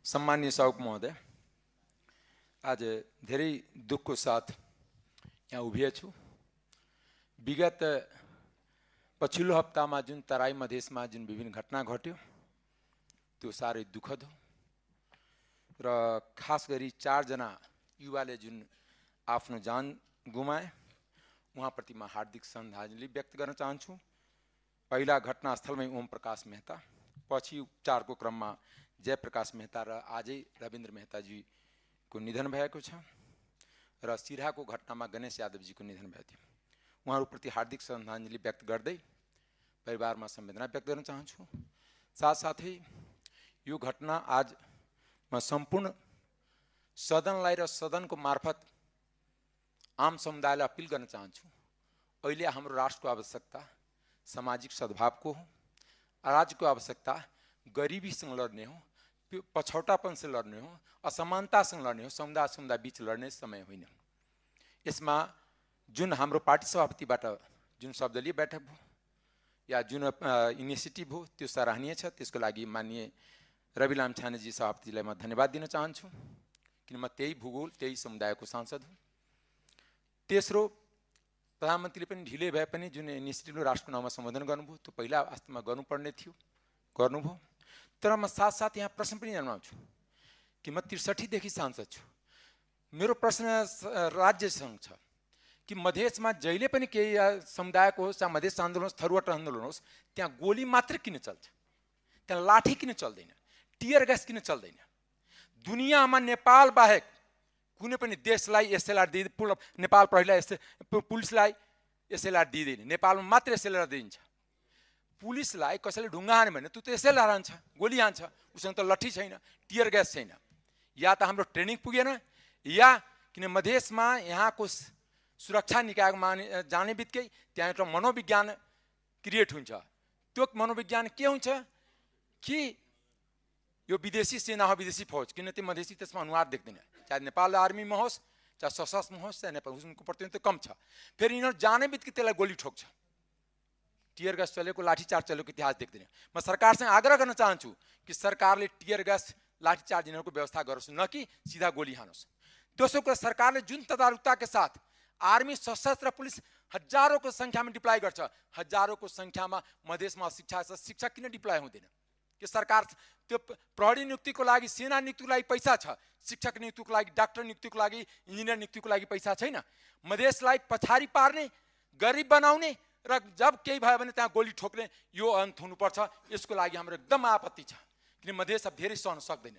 सम्माननीय सभामुख महोदय, आज धेरै दुःखको साथ यहाँ उभिएछु। विगत पछिल्लो हप्तामा जुन तराई मधेसमा जुन विभिन्न घटना घट्यो त्यो साह्रै दुःखद हो र खास गरी 4 जना युवाले जुन आफ्नो जान गुमाए उहाँप्रति म हार्दिक श्रद्धाञ्जली व्यक्त गर्न चाहन्छु। पहिला घटनास्थलमै ओम प्रकाश मेहता, पछि उपचारको क्रममा जयप्रकाश मेहता र आजै रविन्द्र मेहताजीको निधन भएको छ र सिराहाको घटनामा गणेश यादवजीको निधन भएको थियो। उहाँहरूप्रति हार्दिक श्रद्धाञ्जली व्यक्त गर्दै परिवारमा संवेदना व्यक्त गर्न चाहन्छु। साथसाथै यो घटना आज म सम्पूर्ण सदनलाई र सदनको मार्फत आम समुदायलाई अपिल गर्न चाहन्छु। अहिले हाम्रो राष्ट्रको आवश्यकता सामाजिक सद्भावको हो, राज्यको आवश्यकता गरिबीसँग लड्ने हो, पछौटापनसँग लड्ने हो, असमानतासँग लड्ने हो, समुदाय बीच लड्ने समय होइन। यसमा जुन हाम्रो पार्टी सभापतिबाट जुन सर्वदलीय बैठक भयो या जुन इनिसिएटिभ हो त्यो सराहनीय छ। त्यसको लागि माननीय रवि लामिछानेजी सभापतिलाई म धन्यवाद दिन चाहन्छु, किन म त्यही भूगोल त्यही समुदायको सांसद हुँ। तेस्रो, प्रधानमन्त्रीले पनि ढिलै भए पनि जुन इनिसिएटिभ राष्ट्रको नाममा सम्बोधन गर्नुभयो त्यो पहिला वास्तवमा गर्नुपर्ने थियो, गर्नुभयो। तर म साथसाथ यहाँ प्रश्न पनि जनाउँछु कि म 63 देखि सांसद छु। मेरो प्रश्न राज्यसँग छ कि मधेसमा जहिले पनि केही समुदायको होस् या मधेस आन्दोलन होस्, थरुवाट आन्दोलन होस्, त्यहाँ गोली मात्र किन चल्छ, त्यहाँ लाठी किन चल्दैन, टियर ग्यास किन चल्दैन? दुनियाँमा नेपाल बाहेक कुनै पनि देशलाई एसएलआर दिँदैन, नेपाल प्रहरीलाई पुलिसलाई एसएलआर दिँदैन, नेपालमा मात्र एसएलआर दिन्छ। पुलिसलाई कसैले ढुङ्गा हान्यो भने त्यो त एसएलआर हान्छ, गोली हान्छ, उसँग त लट्ठी छैन, टियर ग्यास छैन। या त हाम्रो ट्रेनिङ पुगेन, या किन मधेसमा यहाँको सुरक्षा निकायमा जाने बित्तिकै त्यहाँ एउटा मनोविज्ञान क्रिएट हुन्छ। त्यो मनोविज्ञान के हुन्छ कि यो विदेशी सेना हो, विदेशी फौज, किन त्यो मधेसी त्यसमा अनुहार देख्दैन, चाहे नेपाल आर्मीमा होस्, चाहे सशस्त्रमा होस्, चाहे नेपाल, उनको प्रतिनिधित्व कम छ। फेरि यिनीहरू जाने बित्तिकै त्यसलाई गोली ठोक्छ, टियर ग्यास चलेको, लाठीचार्ज चलेको इतिहास देख्दैन। म सरकारसँग आग्रह गर्न चाहन्छु कि सरकारले टियर ग्यास लाठीचार्ज यिनीहरूको व्यवस्था गरोस्, न कि सिधा गोली हानोस्। दोस्रो कुरा, सरकारले जुन तदारुकताका साथ आर्मी, सशस्त्र पुलिस हजारौंको संख्यामा डिप्लॉय गर्छ, हजारौंको संख्यामा मधेसमा शिक्षा छ, शिक्षा किन डिप्लॉय हुँदैन? कि सरकार त्यो प्रहरी नियुक्तिको लागि, सेना नियुक्तिको लागि पैसा छ, शिक्षक नियुक्तिको लागि, डाक्टर नियुक्तिको लागि, इन्जिनियर नियुक्तिको लागि पैसा छैन। मधेसलाई पछाडि पार्ने, गरिब बनाउने र जब केही भयो भने त्यहाँ गोली ठोक्ने, यो अन्त हुनुपर्छ। यसको लागि हाम्रो एकदम आपत्ति छ, किन मधेस अब धेरै सहन सक्दैन।